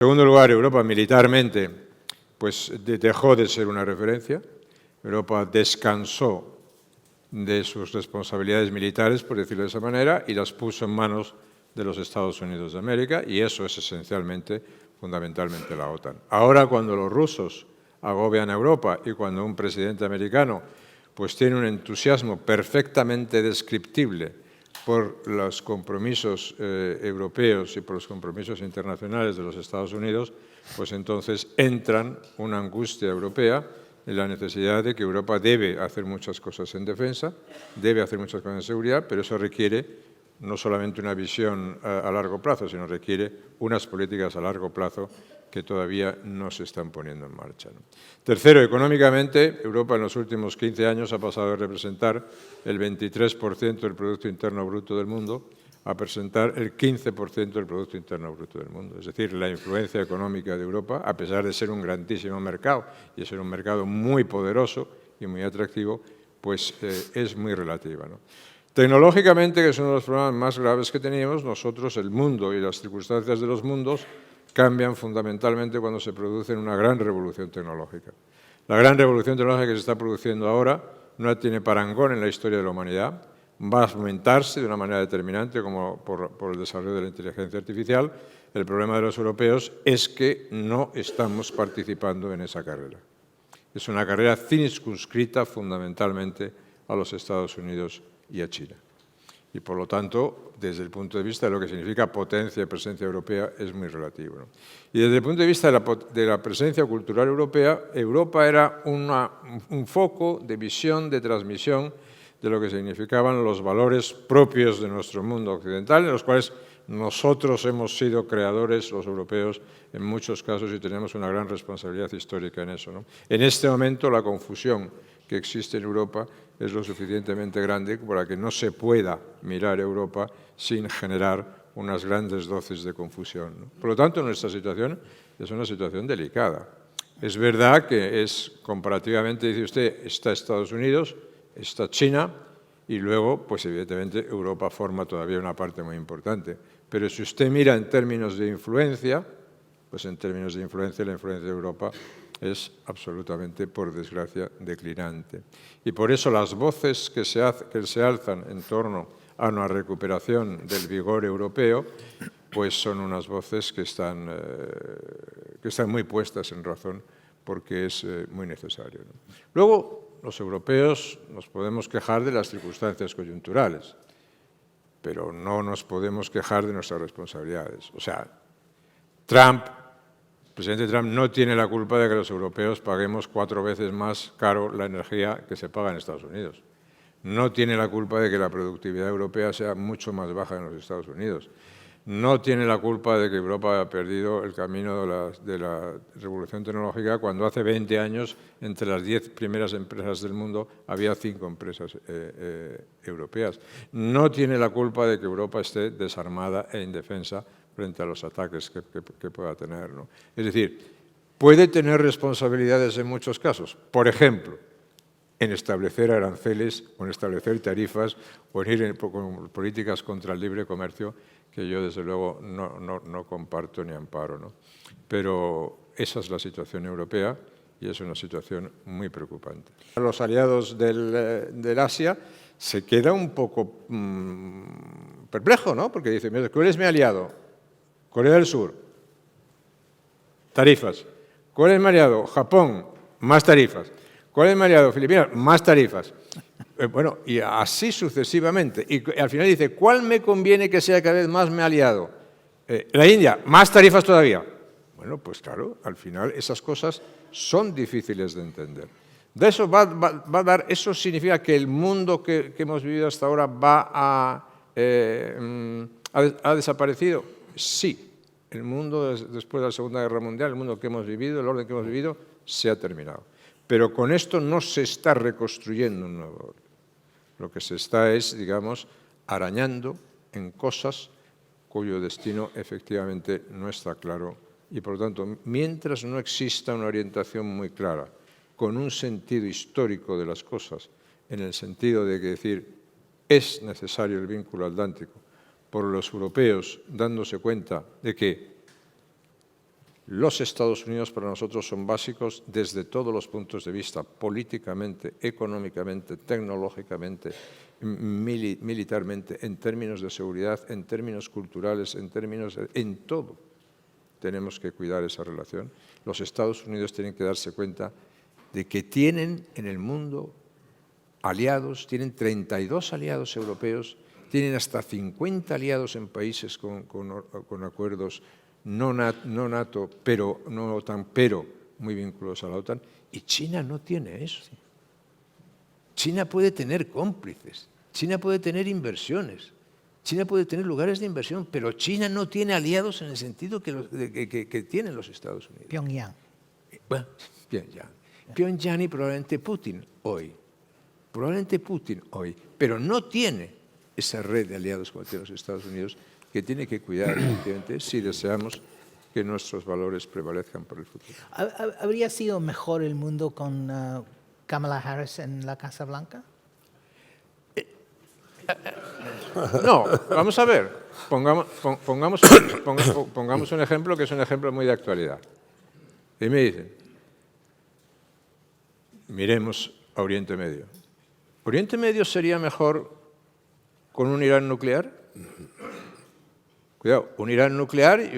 En segundo lugar, Europa militarmente pues, dejó de ser una referencia. Europa descansó de sus responsabilidades militares, por decirlo de esa manera, y las puso en manos de los Estados Unidos de América, y eso es esencialmente, fundamentalmente, la OTAN. Ahora, cuando los rusos agobian a Europa y cuando un presidente americano pues, tiene un entusiasmo perfectamente descriptible por los compromisos europeos y por los compromisos internacionales de los Estados Unidos, pues entonces entran una angustia europea en la necesidad de que Europa debe hacer muchas cosas en defensa, debe hacer muchas cosas en seguridad, pero eso requiere no solamente una visión a largo plazo, sino requiere unas políticas a largo plazo que todavía no se están poniendo en marcha, ¿no? Tercero, económicamente, Europa en los últimos 15 años ha pasado de representar el 23% del Producto Interno Bruto del mundo a presentar el 15% del Producto Interno Bruto del mundo. Es decir, la influencia económica de Europa, a pesar de ser un grandísimo mercado y de ser un mercado muy poderoso y muy atractivo, pues es muy relativa, ¿no? Tecnológicamente, que es uno de los problemas más graves que teníamos, nosotros, el mundo y las circunstancias de los mundos cambian fundamentalmente cuando se produce una gran revolución tecnológica. La gran revolución tecnológica que se está produciendo ahora no tiene parangón en la historia de la humanidad, va a aumentarse de una manera determinante como por el desarrollo de la inteligencia artificial. El problema de los europeos es que no estamos participando en esa carrera. Es una carrera circunscrita fundamentalmente a los Estados Unidos y a China. Y, por lo tanto, desde el punto de vista de lo que significa potencia y presencia europea, es muy relativo, ¿no? Y desde el punto de vista de la presencia cultural europea, Europa era un foco de visión, de transmisión de lo que significaban los valores propios de nuestro mundo occidental, en los cuales nosotros hemos sido creadores, los europeos, en muchos casos, y tenemos una gran responsabilidad histórica en eso, ¿no? En este momento, la confusión que existe en Europa es lo suficientemente grande para que no se pueda mirar Europa sin generar unas grandes dosis de confusión, ¿no? Por lo tanto, nuestra situación es una situación delicada. Es verdad que es comparativamente, dice usted, está Estados Unidos, está China y luego, pues evidentemente, Europa forma todavía una parte muy importante. Pero si usted mira en términos de influencia, pues en términos de influencia, la influencia de Europa es absolutamente, por desgracia, declinante. Y por eso las voces que se alzan en torno a una recuperación del vigor europeo, pues son unas voces que están muy puestas en razón, porque es muy necesario, ¿no? Luego, los europeos nos podemos quejar de las circunstancias coyunturales, pero no nos podemos quejar de nuestras responsabilidades. O sea, el presidente Trump no tiene la culpa de que los europeos paguemos 4 veces más caro la energía que se paga en Estados Unidos. No tiene la culpa de que la productividad europea sea mucho más baja en los Estados Unidos. No tiene la culpa de que Europa haya perdido el camino de la revolución tecnológica cuando hace 20 años entre las 10 primeras empresas del mundo había 5 empresas europeas. No tiene la culpa de que Europa esté desarmada e indefensa frente a los ataques que pueda tener, ¿no? Es decir, puede tener responsabilidades en muchos casos. Por ejemplo, en establecer aranceles o en establecer tarifas o en ir con políticas contra el libre comercio que yo, desde luego, no comparto ni amparo, ¿no? Pero esa es la situación europea y es una situación muy preocupante. Los aliados del Asia se queda un poco perplejo, ¿no? Porque dice, ¿cuál es mi aliado? Corea del Sur, tarifas. ¿Cuál es mi aliado? Japón, más tarifas. ¿Cuál es mi aliado? Filipinas, más tarifas. Bueno, y así sucesivamente. Y al final dice, ¿cuál me conviene que sea cada vez más mi aliado? La India, más tarifas todavía. Bueno, pues claro, al final esas cosas son difíciles de entender. De eso eso significa que el mundo que hemos vivido hasta ahora ha desaparecido. Sí, el mundo después de la Segunda Guerra Mundial, el mundo que hemos vivido, el orden que hemos vivido, se ha terminado. Pero con esto no se está reconstruyendo un nuevo orden. Lo que se está es, digamos, arañando en cosas cuyo destino efectivamente no está claro. Y, por lo tanto, mientras no exista una orientación muy clara, con un sentido histórico de las cosas, en el sentido de que decir, es necesario el vínculo atlántico, por los europeos dándose cuenta de que Los Estados Unidos para nosotros son básicos desde todos los puntos de vista, políticamente, económicamente, tecnológicamente, militarmente, en términos de seguridad, en términos culturales, en todo. Tenemos que cuidar esa relación. Los Estados Unidos tienen que darse cuenta de que tienen en el mundo aliados, tienen 32 aliados europeos, tienen hasta 50 aliados en países con acuerdos no NATO, pero no OTAN, pero muy vinculados a la OTAN, y China no tiene eso. China puede tener cómplices, China puede tener inversiones, China puede tener lugares de inversión, pero China no tiene aliados en el sentido que tienen los Estados Unidos. Pyongyang. Bueno, Pyongyang y probablemente Putin hoy. Pero no tiene esa red de aliados como tiene los Estados Unidos, que tiene que cuidar, efectivamente, si deseamos que nuestros valores prevalezcan por el futuro. ¿Habría sido mejor el mundo con Kamala Harris en la Casa Blanca? No, vamos a ver. Pongamos un ejemplo que es un ejemplo muy de actualidad. Y me dicen, miremos a Oriente Medio. ¿Oriente Medio sería mejor con un Irán nuclear? Cuidado, un Irán nuclear y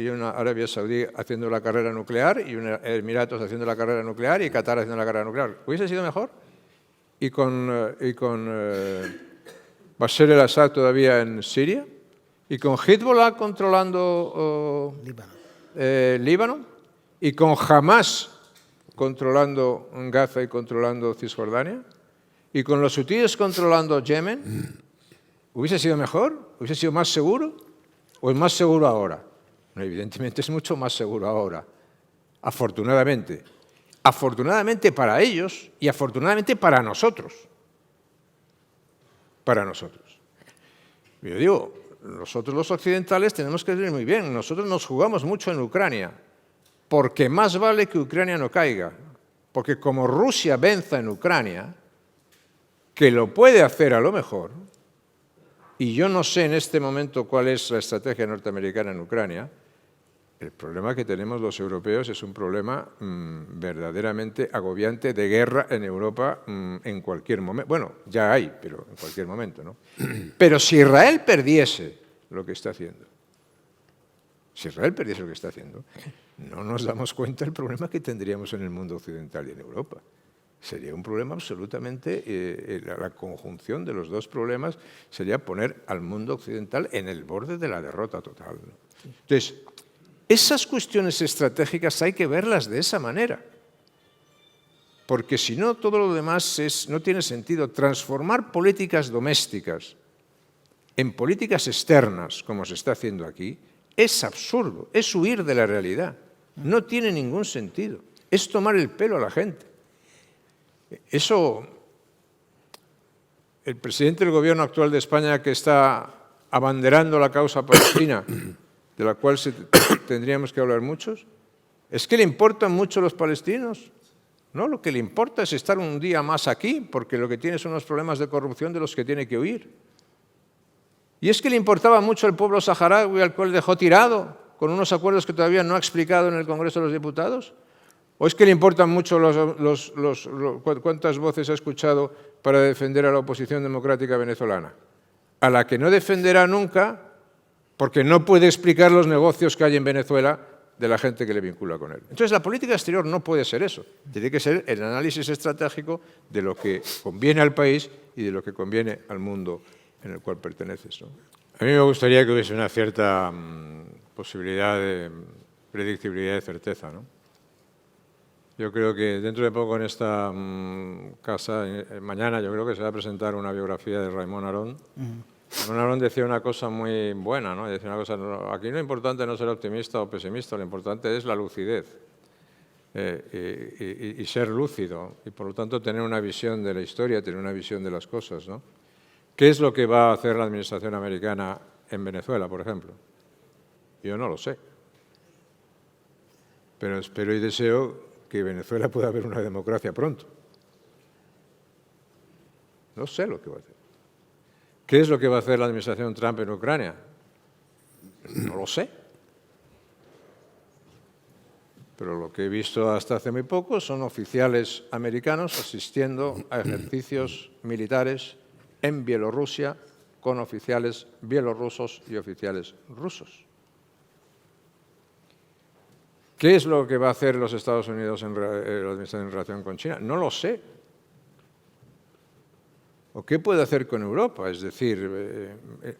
una Arabia Saudí haciendo la carrera nuclear y unos Emiratos haciendo la carrera nuclear y Qatar haciendo la carrera nuclear. ¿Hubiese sido mejor? Y con Bashar al-Assad todavía en Siria y con Hezbollah controlando Líbano y con Hamas controlando Gaza y controlando Cisjordania y con los hutíes controlando Yemen. ¿Hubiese sido mejor? ¿Hubiese sido más seguro? ¿O es más seguro ahora? No, evidentemente es mucho más seguro ahora, afortunadamente. Afortunadamente para ellos y afortunadamente para nosotros. Para nosotros. Yo digo, nosotros los occidentales tenemos que ver muy bien. Nosotros nos jugamos mucho en Ucrania, porque más vale que Ucrania no caiga. Porque como Rusia venza en Ucrania, que lo puede hacer a lo mejor, y yo no sé en este momento cuál es la estrategia norteamericana en Ucrania, el problema que tenemos los europeos es un problema verdaderamente agobiante de guerra en Europa en cualquier momento. Bueno, ya hay, pero en cualquier momento, ¿no? Pero si Israel perdiese lo que está haciendo, no nos damos cuenta del problema que tendríamos en el mundo occidental y en Europa. Sería un problema absolutamente, la conjunción de los dos problemas sería poner al mundo occidental en el borde de la derrota total, ¿no? Entonces, esas cuestiones estratégicas hay que verlas de esa manera, porque si no, todo lo demás no tiene sentido. Transformar políticas domésticas en políticas externas, como se está haciendo aquí, es absurdo, es huir de la realidad. No tiene ningún sentido. Es tomar el pelo a la gente. Eso, el presidente del gobierno actual de España, que está abanderando la causa palestina, de la cual tendríamos que hablar muchos, ¿es que le importan mucho los palestinos? No, lo que le importa es estar un día más aquí, porque lo que tiene son unos problemas de corrupción de los que tiene que huir. ¿Y es que le importaba mucho el pueblo saharaui, al cual dejó tirado, con unos acuerdos que todavía no ha explicado en el Congreso de los Diputados? ¿O es que le importan mucho cuántas voces ha escuchado para defender a la oposición democrática venezolana? A la que no defenderá nunca, porque no puede explicar los negocios que hay en Venezuela de la gente que le vincula con él. Entonces, la política exterior no puede ser eso. Tiene que ser el análisis estratégico de lo que conviene al país y de lo que conviene al mundo en el cual perteneces, ¿no? A mí me gustaría que hubiese una cierta posibilidad de predictibilidad y certeza, ¿no? Yo creo que dentro de poco en esta casa, mañana yo creo que se va a presentar una biografía de Raymond Aron. Raymond Aron decía una cosa muy buena, ¿no? Decía una cosa, aquí lo importante no es ser optimista o pesimista, lo importante es la lucidez y ser lúcido y por lo tanto tener una visión de la historia, tener una visión de las cosas, ¿no? ¿Qué es lo que va a hacer la administración americana en Venezuela, por ejemplo? Yo no lo sé, pero espero y deseo que Venezuela pueda haber una democracia pronto. No sé lo que va a hacer. ¿Qué es lo que va a hacer la administración Trump en Ucrania? No lo sé. pero lo que he visto hasta hace muy poco son oficiales americanos asistiendo a ejercicios militares en Bielorrusia con oficiales bielorrusos y oficiales rusos. ¿Qué es lo que va a hacer los Estados Unidos en relación con China? No lo sé. ¿O qué puede hacer con Europa? Es decir,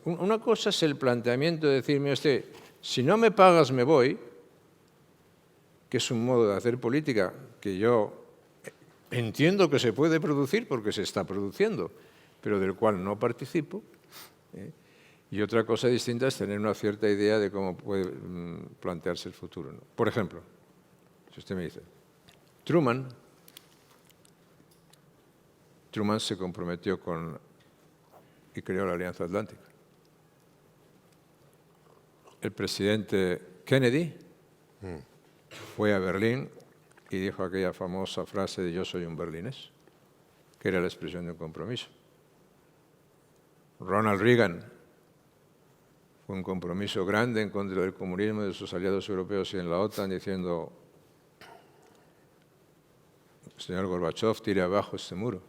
una cosa es el planteamiento de decir, mire usted, si no me pagas me voy, que es un modo de hacer política que yo entiendo que se puede producir porque se está produciendo, pero del cual no participo. Y otra cosa distinta es tener una cierta idea de cómo puede plantearse el futuro, ¿no? Por ejemplo, si usted me dice, Truman se comprometió y creó la Alianza Atlántica. El presidente Kennedy fue a Berlín y dijo aquella famosa frase de "yo soy un berlinés", que era la expresión de un compromiso. Ronald Reagan fue un compromiso grande en contra del comunismo de sus aliados europeos y en la OTAN, diciendo, señor Gorbachev, tire abajo este muro.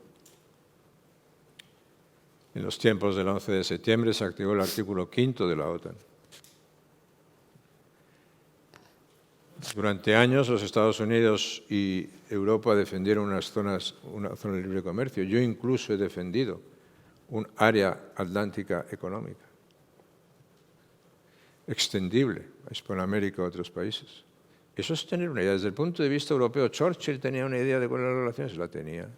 En los tiempos del 11 de septiembre se activó el artículo 5 de la OTAN. Durante años los Estados Unidos y Europa defendieron una zona de libre comercio. Yo incluso he defendido un área atlántica económica, extendible a Hispanoamérica y a otros países. Eso es tener una idea. Desde el punto de vista europeo, Churchill tenía una idea de cuáles eran las relaciones, la tenía.